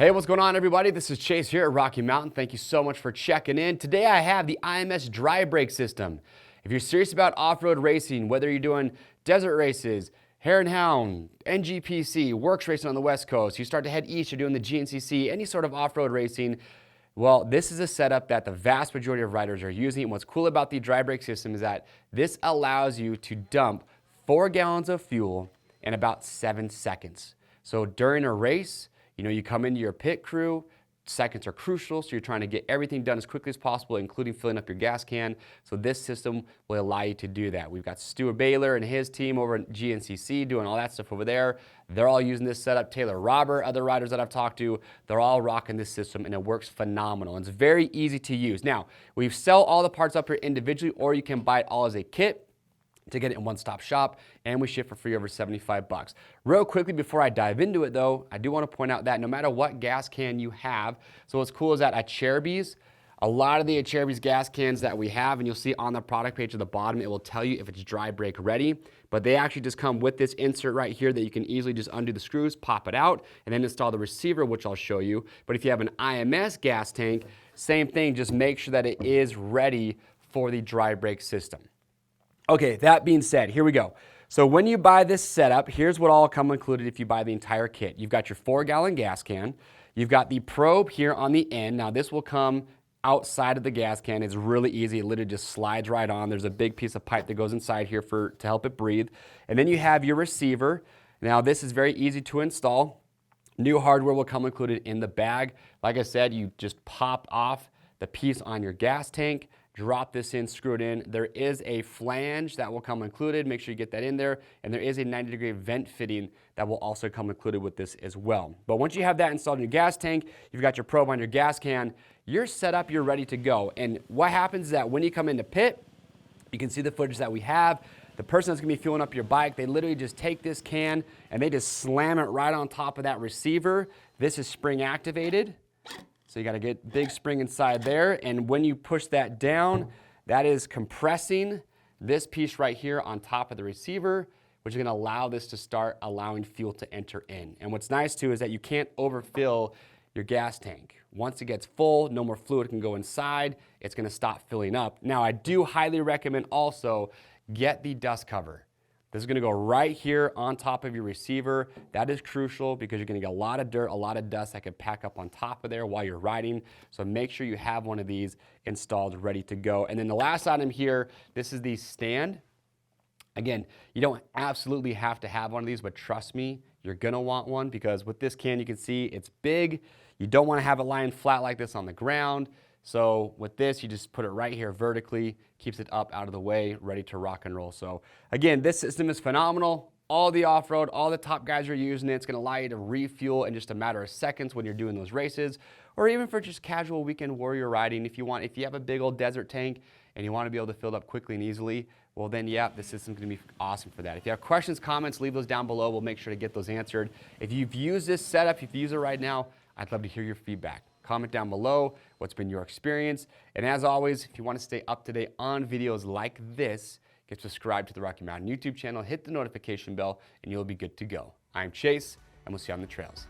Hey, what's going on, everybody? This is Chase here at Rocky Mountain. Thank you so much for checking in. Today I have the IMS dry brake system. If you're serious about off-road racing, whether you're doing desert races, Hare and Hound, NGPC, works racing on the West Coast, you start to head east, you're doing the GNCC, any sort of off-road racing, well, this is a setup that the vast majority of riders are using. And what's cool about the dry brake system is that this allows you to dump 4 gallons of fuel in about 7 seconds. So during a race, you come into your pit crew, seconds are crucial, so you're trying to get everything done as quickly as possible, including filling up your gas can. So this system will allow you to do that. We've got Stuart Baylor and his team over at GNCC doing all that stuff over there. They're all using this setup. Taylor Robert, other riders that I've talked to, they're all rocking this system, and it works phenomenal. And it's very easy to use. Now, we sell all the parts up here individually, or you can buy it all as a kit to get it in one-stop shop, and we ship for free over 75 bucks. Real quickly before I dive into it though, I do want to point out that no matter what gas can you have, so what's cool is that at Cherubies, a lot of the Cherubies gas cans that we have, and you'll see on the product page at the bottom, it will tell you if it's dry brake ready, but they actually just come with this insert right here that you can easily just undo the screws, pop it out, and then install the receiver, which I'll show you. But if you have an IMS gas tank, same thing, just make sure that it is ready for the dry brake system. Okay, that being said, here we go. So when you buy this setup, here's what all come included if you buy the entire kit. You've got your 4-gallon gas can. You've got the probe here on the end. Now this will come outside of the gas can. It's really easy. It literally just slides right on. There's a big piece of pipe that goes inside here to help it breathe. And then you have your receiver. Now this is very easy to install. New hardware will come included in the bag. Like I said, you just pop off the piece on your gas tank, drop this in, screw it in. There is a flange that will come included. Make sure you get that in there. And there is a 90-degree vent fitting that will also come included with this as well. But once you have that installed in your gas tank, you've got your probe on your gas can, you're set up, you're ready to go. And what happens is that when you come into pit, you can see the footage that we have. The person that's gonna be fueling up your bike, they literally just take this can and they just slam it right on top of that receiver. This is spring activated. So you got to get big spring inside there, and when you push that down, that is compressing this piece right here on top of the receiver, which is going to allow this to start allowing fuel to enter in. And what's nice too is that you can't overfill your gas tank. Once it gets full, no more fluid can go inside. It's going to stop filling up. Now, I do highly recommend also get the dust cover. This is going to go right here on top of your receiver. That is crucial because you're going to get a lot of dirt, a lot of dust that could pack up on top of there while you're riding. So make sure you have one of these installed, ready to go. And then the last item here, this is the stand. Again, you don't absolutely have to have one of these, but trust me, you're going to want one because with this can, you can see it's big. You don't want to have it lying flat like this on the ground. So with this, you just put it right here vertically, keeps it up out of the way, ready to rock and roll. So again, this system is phenomenal. All the off-road, all the top guys are using it. It's going to allow you to refuel in just a matter of seconds when you're doing those races, or even for just casual weekend warrior riding. If you have a big old desert tank and you want to be able to fill it up quickly and easily, well then, yeah, the system's going to be awesome for that. If you have questions, comments, leave those down below. We'll make sure to get those answered. If you've used this setup, if you use it right now, I'd love to hear your feedback. Comment down below what's been your experience. And as always, if you want to stay up to date on videos like this, get subscribed to the Rocky Mountain YouTube channel, hit the notification bell, and you'll be good to go. I'm Chase, and we'll see you on the trails.